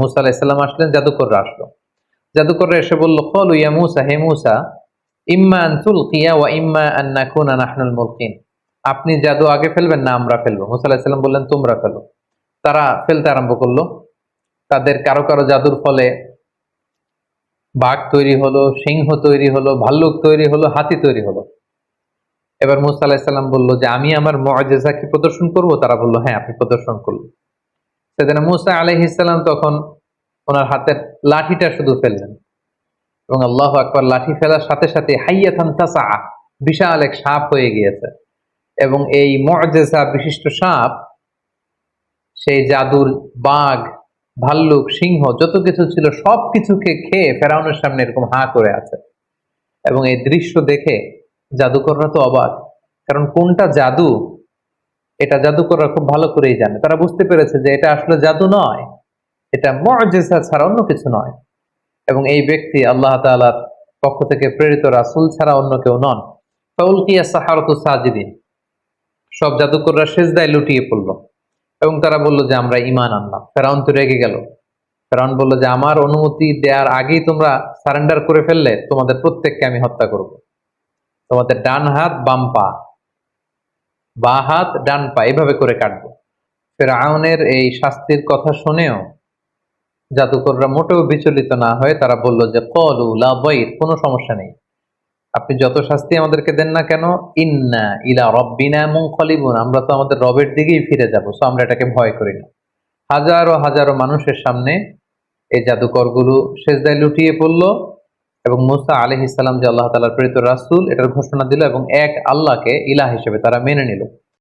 মুসা আলাইহিস সালাম আসলেন, জাদুকররা আসলো। জাদুকররা এসে বলল, ক্বালু ইয়া মূসা, হে মূসা, ইম্মা আন তুলকিয়া ওয়া ইম্মা আন নাকুনা নাহনুল মুলকিন। আপনি জাদু আগে ফেলবেন না আমরা ফেলবো? মুসা আলাইহিস সালাম বললেন, তোমরা ফেলো। তারা ফেলতে আরম্ভ করলো। তাদের কারো কারো জাদুর ফলে বাঘ তৈরি হলো, সিংহ তৈরি হলো, ভাল্লুক তৈরি হলো, হাতি তৈরি হলো। এবার মুসা আলাইহিস সালাম বলল যে, আমি আমার মুআজিজা কি প্রদর্শন করব? তারা বলল, হ্যাঁ, আপনি প্রদর্শন করুন। সেদিন মুসা আলাইহিস সালাম তখন ওনার হাতের লাঠিটা শুধু ফেললেন এবং আল্লাহু আকবার, লাঠি ফেলার সাথে সাথে হাইয়াতান তাসআ, বিশাল এক সাপ হয়ে গিয়েছে। এবং এই মুআজিজা বিশিষ্ট সাপ সেই জাদুর বাঘ, ভাল্লুক, সিংহ যত কিছু ছিল সবকিছুকে খেয়ে ফেরাউনের সামনে এরকম হাঁ করে আছে। এবং এই দৃশ্য দেখে জাদুকররা তো অবাক, কারণ কোনটা জাদু এটা জাদুকররা খুব ভালো করেই জানে। তারা বুঝতে পেরেছে যে এটা আসলে জাদু নয়, এটা মুআজিজা ছাড়া অন্য কিছু নয়। এবং এই ব্যক্তি আল্লাহ তাআলার পক্ষ থেকে প্রেরিত রাসূল ছাড়া অন্য কেউ নন। ফাউলকিয়া সাহারাতু সাজিদিন, সব জাদুকররা সিজদায় লুটিয়ে পড়ল এবং তারা বলল যে আমরা ঈমান আনলাম। ফেরাউন তো রেগে গেল। ফেরাউন বলল যে, আমার অনুমতি দেওয়ার আগেই তোমরা সারেন্ডার করে ফেললে, তোমাদের প্রত্যেককে আমি হত্যা করব। তোমাদের ডান হাত বাম পা, বা হাত ডান পা, এভাবে করে কাটবো। ফেরাউনের এই শাস্তির কথা শুনেও জাদুকররা মোটেও বিচলিত না হয়ে তারা বলল যে, ক্বালু লা দাইর, কোনো সমস্যা নেই, আপনি যত শাস্তি আমাদেরকে দেন না কেন, ইন্না ইলা রাব্বিনা মুনকালিবুন, আমরা তো আমাদের রবের দিকেই ফিরে যাব, সো আমরা এটাকে ভয় করি না। হাজারো হাজারো মানুষের সামনে এই জাদুকরগুলো সেজদায় লুটিয়ে পড়ল এবং মুসা আলাইহিস সালাম যে আল্লাহ তাআলার প্রেরিত রাসূল এটার ঘোষণা দিল এবং এক আল্লাহকে ইলাহ হিসেবে তারা মেনে নিল।